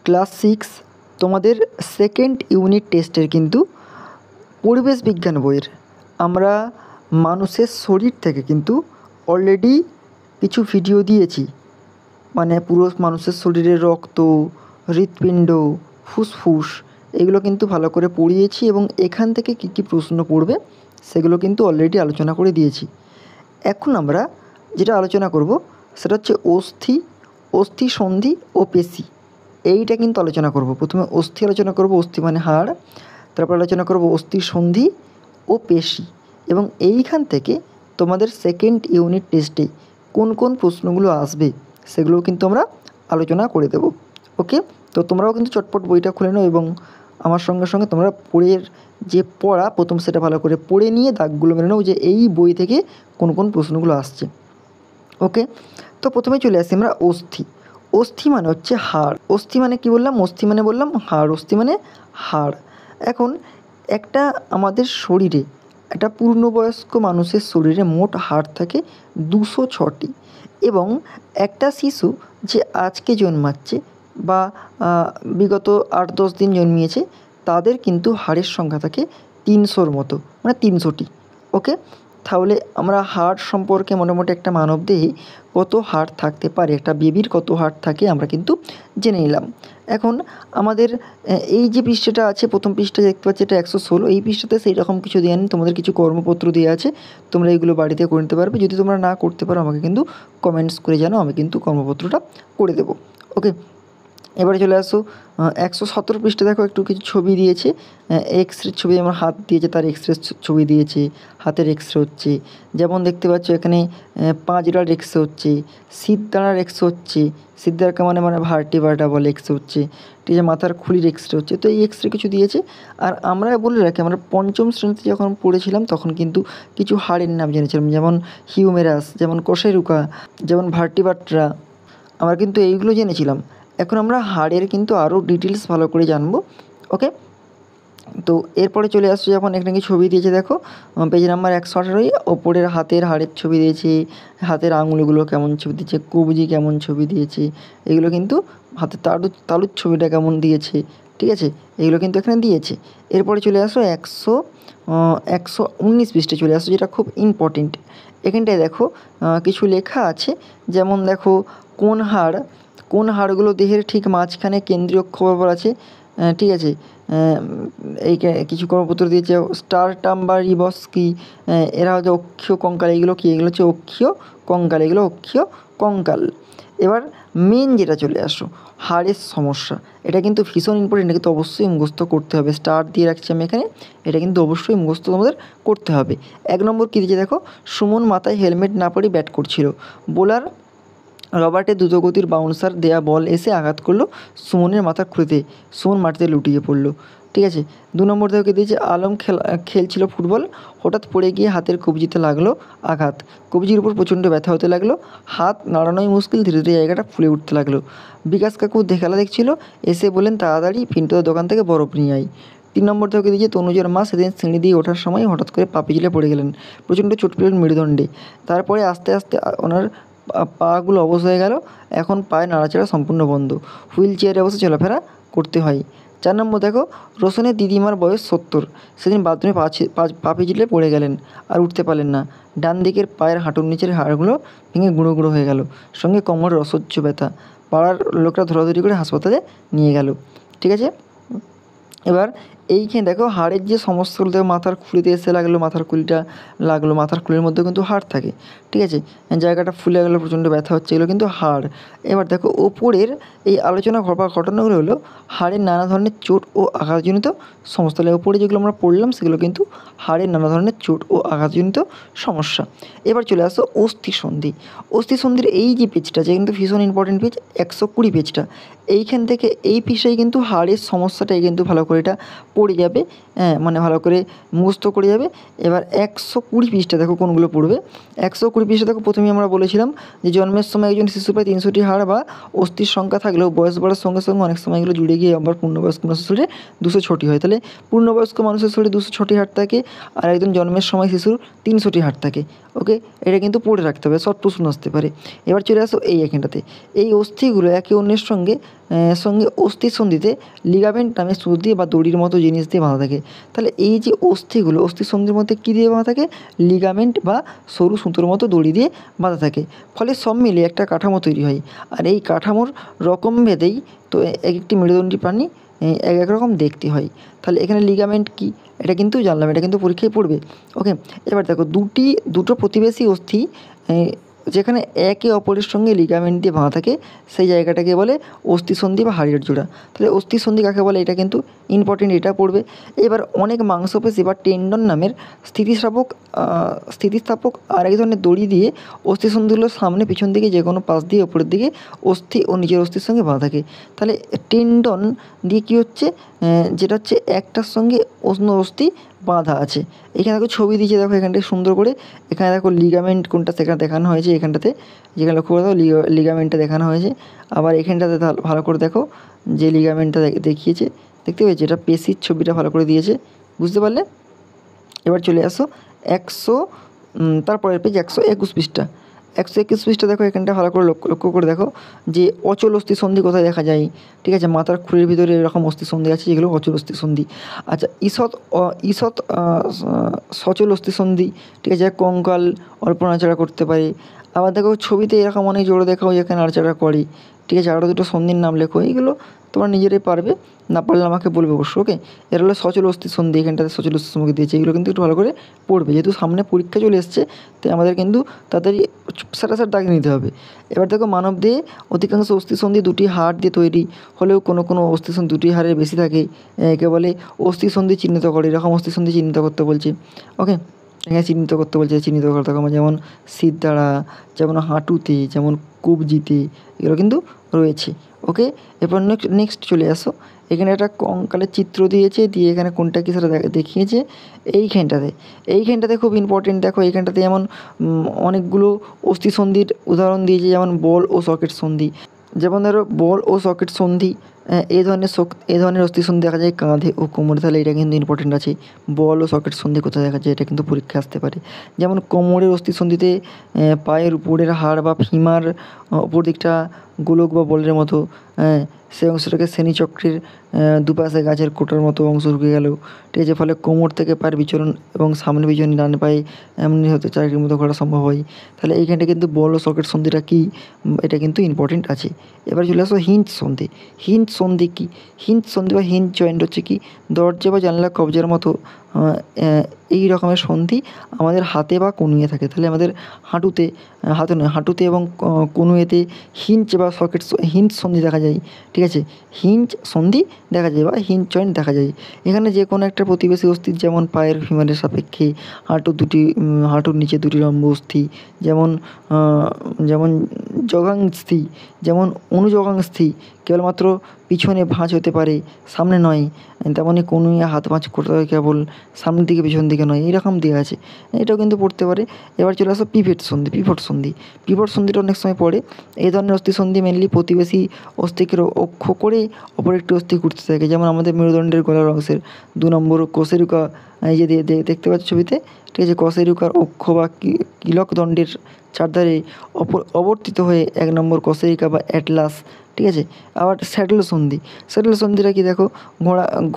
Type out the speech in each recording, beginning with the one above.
Class 6 তোমাদের second unit টেস্টের কিন্তু পরিবেশ বিজ্ঞান বইয়ের আমরা মানুষের শরীর থেকে কিন্তু অলরেডি কিছু ভিডিও দিয়েছি। মানে পুরো মানুষের শরীরের রক্ত, হৃৎপিণ্ড, ফুসফুস এগুলো কিন্তু ভালো করে পড়িয়েছি এবং এখান থেকে কী কী প্রশ্ন পড়বে সেগুলো কিন্তু অলরেডি আলোচনা করে দিয়েছি। এখন আমরা যেটা আলোচনা করব সেটা হচ্ছে অস্থি সন্ধি ও পেশি। এইটা কিন্তু আলোচনা করব। প্রথমে অস্থি আলোচনা করব, অস্থি মানে হাড়। তারপর আলোচনা করব অস্থি সন্ধি ও পেশি। এবং এইখান থেকে তোমাদের সেকেন্ড ইউনিট টেস্টে কোন কোন প্রশ্নগুলো আসবে সেগুলোও কিন্তু আমরা আলোচনা করে দেব। ওকে, তো তোমরাও কিন্তু চটপট বইটা খুলে নাও এবং আমার সঙ্গে সঙ্গে তোমরা বইয়ের যে পড়া প্রথম সেটা ভালো করে পড়ে নিয়ে দাগগুলো মেরে নাও যে এই বই থেকে কোন কোন প্রশ্নগুলো আসছে। ওকে, তো প্রথমে চলে আসি আমরা অস্থি মানে হচ্ছে হাড়। অস্থি মানে কী বললাম? অস্থি মানে বললাম হাড়। অস্থি মানে হাড়। এখন একটা আমাদের শরীরে একটা পূর্ণবয়স্ক মানুষের শরীরে মোট হাড় থাকে 206টি এবং একটা শিশু যে আজকে জন্মাচ্ছে বা বিগত 8-10 দিন জন্মিয়েছে তাদের কিন্তু হাড়ের সংখ্যা থাকে 300-র মতো, মানে 300টি। ওকে, তাহলে আমরা হাড় সম্পর্কে মোটামুটি একটা মানবদেহে কত হাড় থাকতে পারে, একটা বেবির কত হাড় থাকে আমরা কিন্তু জেনে নিলাম। এখন আমাদের এই যে পৃষ্ঠাটা আছে, প্রথম পৃষ্ঠা দেখতে পাচ্ছি এটা 116। এই পৃষ্ঠাতে সেই রকম কিছু দেওয়া নেই, তোমাদের কিছু কর্মপত্র দেওয়া আছে, তোমরা এইগুলো বাড়িতে করে নিতে পারবে। যদি তোমরা না করতে পারো আমাকে কিন্তু কমেন্টস করে জানাও, আমি কিন্তু কর্মপত্রটা করে দেবো। ওকে, এবারে চলে আসো 117 পৃষ্ঠা। দেখো একটু কিছু ছবি দিয়েছে, এক্স রে ছবি, আমার হাত দিয়েছে তার এক্স রে ছবি দিয়েছে, হাতের এক্স রে হচ্ছে। যেমন দেখতে পাচ্ছ এখানে পাঁজরার এক্স রে হচ্ছে, সিদ্ধারার এক্স রে হচ্ছে, সিদ্ধারকা মানে ভার্টিব্রা বলে এক্স রে হচ্ছে, ঠিক আছে, মাথার খুলির এক্স রে হচ্ছে। তো এই এক্স রে কিছু দিয়েছে। আর আমরা বলে রাখি, আমরা পঞ্চম শ্রেণীতে যখন পড়েছিলাম তখন কিন্তু কিছু হাড়ের নাম জেনেছিলাম, যেমন হিউমেরাস, যেমন কোষেরুকা, যেমন ভার্টিব্রা, আমরা কিন্তু এইগুলো জেনেছিলাম। এখন আমরা হাড়ের কিন্তু আরও ডিটেলস ভালো করে জানবো। ওকে, তো এরপরে চলে আসছে যখন এখানে কি ছবি দিয়েছে দেখো পেজ নাম্বার 118, ওপরের হাতের হাড়ের ছবি দিয়েছে, হাতের আঙুলগুলো কেমন ছবি দিয়েছে, কবজি কেমন ছবি দিয়েছে, এগুলো কিন্তু হাতের তালুর ছবিটা কেমন দিয়েছে, ঠিক আছে, এগুলো কিন্তু এখানে দিয়েছে। এরপরে চলে আসো 119 পৃষ্ঠায় চলে আসো, যেটা খুব ইম্পর্টেন্ট। এখানটায় দেখো কিছু লেখা আছে, যেমন দেখো কোন হাড়গুলো দেহের ঠিক মাঝখানে কেন্দ্রীয় অক্ষ বরাবর আছে, ঠিক আছে। এই কিছু কর্মপত্র দিয়েছে, স্টার্টাম বা রিবস কি, এরা হচ্ছে অক্ষীয় কঙ্কাল। এগুলো কি? এগুলো হচ্ছে অক্ষীয় কঙ্কাল, এগুলো অক্ষীয় কঙ্কাল। এবার মেন যেটা চলে আসো, হাড়ের সমস্যা। এটা কিন্তু ভীষণ ইম্পর্টেন্ট, এটা কিন্তু অবশ্যই মুখস্থ করতে হবে। স্টার দিয়ে রাখছি আমি এখানে, এটা কিন্তু অবশ্যই মুখস্থ তোমাদের করতে হবে। 1 নম্বর কী দিয়েছে দেখো, সুমন মাথায় হেলমেট না পরে ব্যাট করছিল, বোলার রবার্টের দ্রুতগতির বাউন্সার দেয়া বল এসে আঘাত করলো সুমনের মাথার খুলিতে, সুমন মাটিতে লুটিয়ে পড়লো, ঠিক আছে। 2 নম্বর থেকে দিয়েছে আলম খেলছিল ফুটবল, হঠাৎ পড়ে গিয়ে হাতের কবজিতে লাগলো আঘাত, কবজির উপর প্রচণ্ড ব্যথা হতে লাগলো, হাত নাড়ানোই মুশকিল, ধীরে ধীরে জায়গাটা ফুলে উঠতে লাগলো। বিকাশ কাকু খেলা দেখছিল, এসে বললেন তাড়াতাড়ি পিন্টুর দোকান থেকে বরফ নিয়ে আয়। 3 নম্বর থেকে দিয়েছে তনুজের মা সেদিন সিঁড়ি দিয়ে ওঠার সময় হঠাৎ করে পা পিছলে পড়ে গেলেন, প্রচণ্ড চোট পেলেন মেরুদণ্ডে, তারপরে আস্তে আস্তে ওনার পাগুলো অবশ হয়ে গেল, এখন পায়ে নাড়াচাড়া সম্পূর্ণ বন্ধ, হুইল চেয়ারে বসে চলাফেরা করতে হয়। 4 নম্বর দেখো, রোশনের দিদিমার বয়স 70, সেদিন বাথরুমে পা পিছলে পড়ে গেলেন, আর উঠতে পারলেন না, ডান দিকের পায়ের হাঁটুর নিচের হাড়গুলো ভেঙে গুঁড়ো গুঁড়ো হয়ে গেল, সঙ্গে কোমরের অসহ্য ব্যথা, পাড়ার লোকরা ধরাধরি করে হাসপাতালে নিয়ে গেল, ঠিক আছে। এবার এইখানে দেখো হাড়ের যে সমস্যাগুলো, দেখো মাথার খুলিতে এসে লাগলো, মাথার খুলিটা লাগলো, মাথার খুলির মধ্যে কিন্তু হাড় থাকে, ঠিক আছে, জায়গাটা ফুলে গেলো, প্রচণ্ড ব্যথা হচ্ছে, এগুলো কিন্তু হাড়। এবার দেখো ওপরের এই আলোচনা ঘটনাগুলো হলো হাড়ের নানা ধরনের চোট ও আঘাতজনিত সমস্যা। তাহলে ওপরে যেগুলো আমরা পড়লাম সেগুলো কিন্তু হাড়ের নানা ধরনের চোট ও আঘাতজনিত সমস্যা। এবার চলে আসো অস্থিসন্ধির এই যে পেজটা আছে কিন্তু ভীষণ ইম্পর্টেন্ট পেজ, 120 পেজটা। এইখান থেকে এই পেজটাই কিন্তু হাড়ের সমস্যাটাই কিন্তু ভালো করে এটা পড়ে যাবে, মানে ভালো করে মুখস্থ করে যাবে। এবার 120 পৃষ্ঠা দেখো কোনগুলো পড়বে। 120 পৃষ্ঠা দেখো, প্রথমেই আমরা বলেছিলাম যে জন্মের সময় একজন শিশুর প্রায় 300টি হাড় বা অস্থির সংখ্যা থাকলেও বয়স বাড়ার সঙ্গে সঙ্গে অনেক সময় এগুলো জুড়ে গিয়ে আবার পূর্ণবয়স্ক মানুষের শরীরে 206টি হয়। তাহলে পূর্ণবয়স্ক মানুষের শরীরে 206টি হাড় থাকে, আর একজন জন্মের সময় শিশুর 300টি হাড় থাকে। ওকে, এটা কিন্তু পড়ে রাখতে হবে, শর্ট প্রশ্ন আসতে পারে। এবার চলে আসো এই এখানটাতে, এই অস্থিগুলো একে অন্যের সঙ্গে সঙ্গে অস্থির সন্ধিতে লিগামেন্ট নামে সুতো দিয়ে বা দড়ির মতো জিনিস দিয়ে বাঁধা থাকে। তাহলে এই যে অস্থিগুলো, অস্থির সন্ধির মধ্যে কী দিয়ে বাঁধা থাকে? লিগামেন্ট বা সরু সুতোর মতো দড়ি দিয়ে বাঁধা থাকে। ফলে সব মিলিয়ে একটা কাঠামো তৈরি হয়। আর এই কাঠামোর রকম ভেদেই তো এক একটি মেরুদণ্ডী প্রাণী এক এক রকম দেখতে হয়। তাহলে এখানে লিগামেন্ট কী এটা কিন্তু জানলাম, এটা কিন্তু পরীক্ষায় পড়বে। ওকে, এবার দেখো দুটো প্রতিবেশী অস্থি যেখানে একে অপরের সঙ্গে লিগামেন্ট দিয়ে বাঁধা থাকে সেই জায়গাটাকে বলে অস্থিসন্ধি বা হাড়ের জোড়া। তাহলে অস্থিসন্ধি কাকে বলে এটা কিন্তু ইম্পর্টেন্ট, এটা পড়বে। এবার অনেক মাংসপেশি বা টেন্ডন নামের স্থিতিস্থাপক আরেক ধরনের দড়ি দিয়ে অস্থিসন্ধিগুলোর সামনে পিছন দিকে যে কোনো পাশ দিয়ে ওপরের দিকে অস্থি ও নিজের অস্থির সঙ্গে বাঁধা থাকে। তাহলে টেন্ডন দিয়ে কী হচ্ছে, যেটা হচ্ছে একটার সঙ্গে অন্য অস্থি বাঁধা আছে। এখানে দেখো ছবি দিয়েছে, দেখো এখানটায় সুন্দর করে। এখানে দেখো লিগামেন্ট কোনটা সেখানে দেখানো হয়েছে, এখানটাতে যেখানে লক্ষ্য করে দেখো লিগামেন্টটা দেখানো হয়েছে। আবার এখানটাতে ভালো করে দেখো যে লিগামেন্টটা দেখিয়েছে, দেখতে পেয়েছি, এটা পেশির ছবিটা ভালো করে দিয়েছে, বুঝতে পারলে? এবার চলে আসো তারপরের পেজ 121 পৃষ্ঠা। 121 পৃষ্ঠা দেখো, এখানটা ভালো করে লক্ষ্য করে দেখো যে অচল অস্থিসন্ধি কোথায় দেখা যায়। ঠিক আছে, মাথার খুরের ভিতরে এরকম অস্থিসন্ধি আছে যেগুলো অচল অস্থিসন্ধি। আচ্ছা, ঈষৎ সচল অস্থিসন্ধি, ঠিক আছে, কঙ্কাল অল্প নাড়াচাড়া করতে পারে। আবার দেখো ছবিতে এরকম অনেক জোড়া দেখাও যেখানে নাড়াচাড়া করে। ঠিক আছে, আরও দুটো সন্ধির নাম লেখো, এইগুলো তোমরা নিজেরাই পারবে, না পারলে আমাকে বলবে অবশ্য। ওকে, এর হলো সচল অস্থিসন্ধি, এখানটাতে সচল অস্থিসন্ধি দিয়েছে, এগুলো কিন্তু একটু ভালো করে পড়বে, যেহেতু সামনে পরীক্ষা চলে এসছে তাই আমাদের কিন্তু তাড়াতাড়ি সাটাসাট দাগ নিতে হবে। এবার দেখো মানবদেহে অধিকাংশ অস্থিসন্ধি দুটি হাড় দিয়ে তৈরি হলেও কোনো অস্থিসন্ধি দুটি হাড়ের বেশি থাকে, একে বলে অস্থিসন্ধি চিহ্নিত করে। এরকম অস্থিসন্ধি চিহ্নিত করতে বলছে। ওকে, এখানে চিহ্নিত করতে বলছে, চিহ্নিত করতে হবে যেমন সিরদাঁড়া, যেমন হাঁটুতে, যেমন কবজিতে, এগুলো কিন্তু রয়েছে। ওকে, এরপর নেক্সট চলে আসো। এখানে একটা কঙ্কালের চিত্র দিয়েছে, দিয়ে এখানে কোনটা কী সেটা দেখিয়েছে এইখানটাতে খুব ইম্পর্টেন্ট। দেখো এইখানটাতে যেমন অনেকগুলো অস্থিসন্ধির উদাহরণ দিয়েছে, যেমন বল ও সকেট সন্ধি। যেমন ধরো বল ও সকেট সন্ধি, এই ধরনের অস্থিসন্ধি দেখা যায় কাঁধে ও কোমরে। তাহলে এটা কিন্তু ইম্পর্টেন্ট আছে। বল ও সকেট সন্ধি কোথায় দেখা যায়, এটা কিন্তু পরীক্ষায় আসতে পারে। যেমন কোমরের অস্থিসন্ধিতে পায়ের উপরের হাড় বা ফিমার উপর দিকটা গোলক বা বলের মতো, সেই অংশটাকে শ্রেণীচক্রের দুপাশে গাছের কোটার মতো অংশ ঢুকে গেল। ঠিক আছে, ফলে কোমর থেকে পায়ের বিচরণ এবং সামনে পিছনে ডান পায়ে এমনি হতে চারিটির মতো করা সম্ভব হয়। তাহলে এইখানটা কিন্তু বল ও সকেট সন্ধিটা কী, এটা কিন্তু ইম্পর্টেন্ট আছে। এবার চলে আসো হিঞ্জ সন্ধি। হিঞ্জ সন্ধি কী? হিঞ্জ সন্ধি বা হিঞ্জ জয়েন্ট হচ্ছে কি, দরজা বা জানলা কবজার মতো এই রকমের সন্ধি আমাদের হাতে বা কনুইয়ে থাকে। তাহলে আমাদের হাঁটুতে এবং কনুইতে হিঞ্জ বা হিঞ্জ সন্ধি দেখা যায়। ঠিক আছে, হিঞ্জ সন্ধি দেখা যায় বা হিঞ্জ জয়েন্ট দেখা যায়। এখানে যে কোনো একটা প্রতিবেশী অস্থির, যেমন পায়ের ফিমারের সাপেক্ষে হাঁটুর নিচে দুটি লম্ব অস্থি, যেমন জগাংস্থি, যেমন অনুজগাংস্থি কেবলমাত্র পিছনে ভাঁজ হতে পারে, সামনে নয়। তেমনই কনুইয়ে হাত ভাঁজ করতে হয় কেবল সামনের দিকে, পিছন দিকে নয়, এইরকম দেওয়া আছে, এটাও কিন্তু পড়তে পারে। এবার চলে আসো পিভট সন্ধিটা অনেক সময় পড়ে। এই ধরনের অস্থিসন্ধি মেনলি প্রতিবেশী অস্থিকে অক্ষ করে অপর একটি অস্থি ঘুরতে থাকে। যেমন আমাদের মেরুদণ্ডের গলার অংশের 2 নম্বর কোষেরুকা, এই যে দেখতে পাচ্ছ ছবিতে। ঠিক আছে, কোষেরুকার অক্ষ বা কিলক দণ্ডের চারধারে অবর্তিত হয়ে 1 নম্বর কোষেরিকা বা অ্যাটলাস। ঠিক আছে, আবার স্যাডেল সন্ধিটা কি দেখো,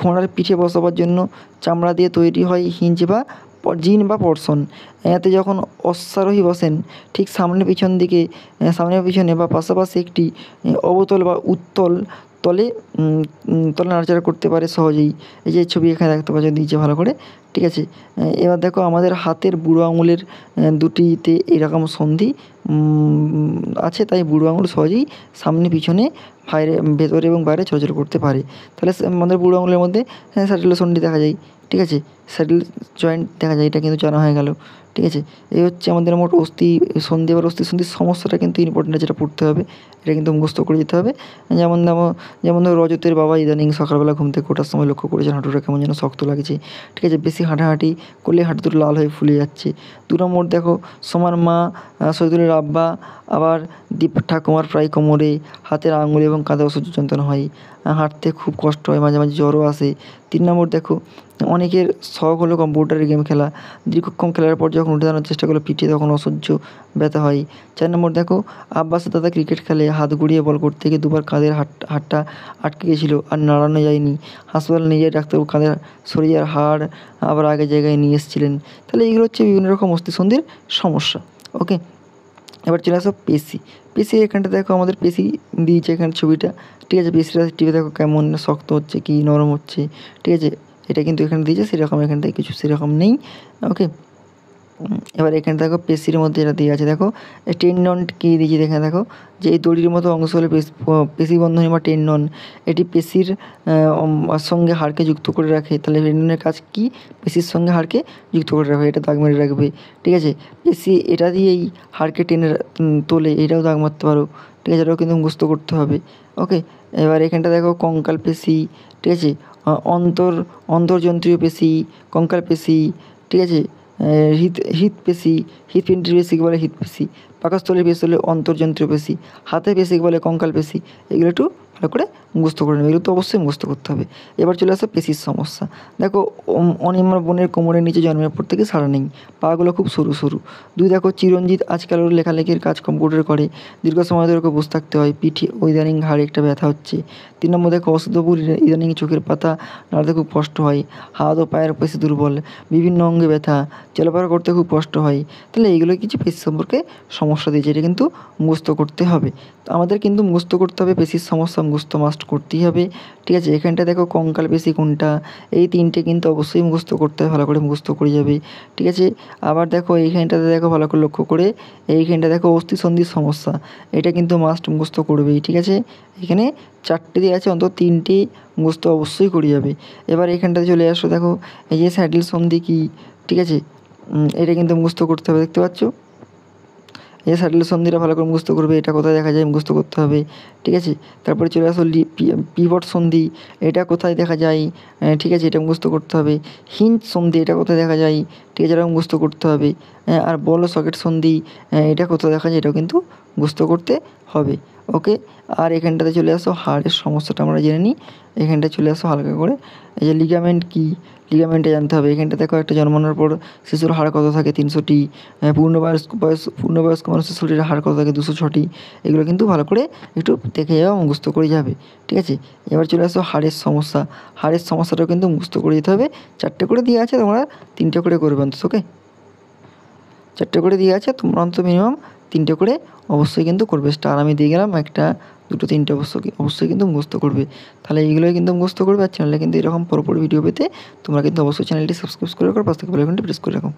ঘোড়ার পিঠে বসাবার জন্য চামড়া দিয়ে তৈরি হয় হিঞ্জ বা জিন বা পর্সন। এতে যখন অশ্বারোহী বসেন ঠিক সামনে পিছনে বা পাশাপাশি একটি অবতল বা উত্তল তলে নাড়াচাড়া করতে পারে সহজেই। এই যে ছবি এখানে দেখতে পাচ্ছ দিয়েছে ভালো করে। ঠিক আছে, এবার দেখো আমাদের হাতের বুড়ো আঙুলের দুটিতে এরকম সন্ধি আছে, তাই বুড়ো আঙুল সহজেই সামনে পিছনে ভেতরে এবং বাইরে চলাচল করতে পারে। তাহলে আমাদের বুড়ো আঙুলের মধ্যে স্যাডেল সন্ধি দেখা যায়। ঠিক আছে, স্যাডেল জয়েন্ট দেখা যায়, এটা কিন্তু জানা হয়ে গেল। ঠিক আছে, এই হচ্ছে আমাদের মোট সন্ধি আবার অস্থিসন্ধির সমস্যাটা কিন্তু ইম্পর্টেন্ট, যেটা পড়তে হবে, এটা কিন্তু মুখস্থ করে যেতে হবে। যেমন ধরো রজতের বাবা ইদানিং সকালবেলা ঘুম থেকে ওঠার সময় লক্ষ্য করেছেন হাঁটুটা কেমন যেন শক্ত লাগছে। ঠিক আছে, বেশি হাঁটাহাঁটি করলে হাঁটু দুটো লাল হয়ে ফুলে যাচ্ছে। 2 নম্বর দেখো সোমার মা শহীদুলের আব্বা আবার দীপ ঠাকুমার প্রায় কোমরে, হাতের আঙুলে এবং কাঁধে অসহ্য যন্ত্রণা হয়, হাঁটতে খুব কষ্ট হয়, মাঝে মাঝে জ্বরও আসে। 3 নম্বর দেখো অনেকের শখ হলো কম্পিউটারে গেম খেলা, দীর্ঘক্ষণ খেলার পর যখন উঠে দাঁড়ানোর চেষ্টা করলো পিঠে তখন অসহ্য ব্যথা হয়। 4 নম্বর দেখো, আব্বাসের দাদা ক্রিকেট খেলে হাত ঘুরিয়ে বল করতে গিয়ে দুবার কাঁধের হাড়টা আটকে গেছিলো আর নাড়ানো যায়নি। হাসপাতালে নিয়ে যেয়ে ডাক্তারবাবু কাঁধের সরিয়ে হাড় আবার আগের জায়গায় নিয়ে এসেছিলেন। তাহলে এইগুলো হচ্ছে বিভিন্ন রকম অস্থিসন্ধির সমস্যা। ওকে, এবার চলে আসো পেশি। পেশি এখানটা দেখো আমাদের পেশি দিয়েছে এখানে ছবিটা, ঠিক আছে। পেশিটা টিপে দেখো কেমন শক্ত হচ্ছে কি নরম হচ্ছে, ঠিক আছে। এটা কিন্তু এখানে দিয়েছে সেরকম এখান থেকে কিছু সেরকম নেই। ওকে, এবার এখানে দেখো পেশির মধ্যে যেটা দেওয়া আছে দেখো টেন্ডন কী দিয়েছে এখানে দেখো যে এই দড়ির মতো অংশ হলে পেশি বন্ধনী বা টেন্ডন, এটি পেশির সঙ্গে হাড়কে যুক্ত করে রাখে। তাহলে টেন্ডনের কাজ কী? পেশির সঙ্গে হাড়কে যুক্ত করে রাখবে, এটা দাগ মেরে রাখবে, ঠিক আছে। পেশি এটা দিয়েই হাড়কে টেনে তোলে, এটাও দাগ মারতে পারো, ঠিক আছে। এটাও কিন্তু মুখস্থ করতে হবে। ওকে, এবার এখানটা দেখো কঙ্কাল পেশি, ঠিক আছে। অন্তর্জন্ত্রীয় পেশি, কঙ্কাল পেশি, ঠিক আছে। হৃৎপেশি, হৃৎপিণ্ডের পেশিকে বলে হৃৎপেশি। পাকস্থলীর পেশি হলে অন্তর্জন্ত্রীয় পেশি। হাতের পেশিকে বলে কঙ্কাল পেশি। এগুলো একটু ভালো করে মুখস্থ করে নেবে, এগুলো তো অবশ্যই মুখস্থ করতে হবে। এবার চলে আসে পেশির সমস্যা। দেখো অনিমার বোনের কোমরের নিচে জন্মের পর থেকে সাড়া নেই, পাগুলো খুব সরু সরু। 2 দেখো চিরঞ্জিত আজকাল ওর লেখালেখির কাজ কম্পিউটারে করে, দীর্ঘ সময় ধরে ওকে বসে থাকতে হয়, পিঠে ইদানিং ঘাড়ে একটা ব্যথা হচ্ছে। 3 নম্বর দেখো অসুধপুর ইদানিং চোখের পাতা নাড়াতে খুব কষ্ট হয়, হাত ও পায়ের পেশি দুর্বল, বিভিন্ন অঙ্গে ব্যথা, চলাফেরা করতে খুব কষ্ট হয়। তাহলে এইগুলো কিছু পেশি সম্পর্কে সমস্যা দিয়েছে, এটা কিন্তু মুখস্থ করতে হবে। তো আমাদের কিন্তু মুখস্থ করতে হবে, পেশির সমস্যা মুখস্থ মাস্ট করতেই হবে, ঠিক আছে। এখানটা দেখো কঙ্কাল পেশি কোনটা, এই 3টে কিন্তু অবশ্যই মুখস্থ করতে হবে, ভালো করে মুখস্থ করে যাবে, ঠিক আছে। আবার দেখো এইখানটাতে দেখো ভালো করে লক্ষ্য করে, এইখানটা দেখো অস্থিসন্ধির সমস্যা, এটা কিন্তু মাস্ট মুখস্থ করবেই, ঠিক আছে। এখানে 4টে দিয়ে আছে, অন্তত 3টে মুখস্থ অবশ্যই করে যাবে। এবার এখানটাতে চলে আসো, দেখো এই যে স্যাডেল সন্ধি কী, ঠিক আছে। এটা কিন্তু মুখস্থ করতে হবে, দেখতে পাচ্ছ। এই স্যাডেল সন্ধিটা ভালো করে মুখস্থ করবে, এটা কোথায় দেখা যায় মুখস্থ করতে হবে, ঠিক আছে। তারপরে চলে আসো পিভট সন্ধি, এটা কোথায় দেখা যায়, ঠিক আছে, এটা মুখস্থ করতে হবে। হিঞ্জ সন্ধি, এটা কোথায় দেখা যায়, ঠিক আছে, এটাও মুখস্থ করতে হবে। আর বল সকেট সন্ধি, এটা কোথায় দেখা যায়, এটাও কিন্তু মুখস্থ করতে হবে। ওকে, আর এখানটাতে চলে আসো হাড়ের সমস্যাটা আমরা জেনে নিই। এখানটায় চলে আসো হালকা করে, এই যে লিগামেন্ট কী, লিগামেন্টে জানতে হবে। এখানটা দেখো একটা জন্মানোর পর শিশুর হাড় কত থাকে 300টি, পূর্ণবয়স্ক মানুষের শরীরে হাড় কত থাকে 206টি। এগুলো কিন্তু ভালো করে একটু দেখে যাওয়া মুখস্থ করে যাবে, ঠিক আছে। এবার চলে আসো হাড়ের সমস্যা। হাড়ের সমস্যাটাও কিন্তু মুখস্থ করে যেতে হবে। 4টে করে দিয়ে আছে, তোমরা 3টে করে করবে অন্তত। ওকে, 4টে করে দিয়ে আছে, তোমরা অন্তত মিনিমাম 3টে করে অবশ্যই কিন্তু করবে। স্টার আমি দিয়ে গেলাম, 1টা 2টো 3টে অবশ্যই কিন্তু মুখস্থ করবে। তাহলে এইগুলোই কিন্তু মুখস্থ করবে। আর চ্যানেলে কিন্তু এরকম পরপর ভিডিও পেতে তোমরা কিন্তু অবশ্যই চ্যানেলটি সাবস্ক্রাইব করে রাখো, পাশ থেকে বেল আইকনটি প্রেস করে রাখো।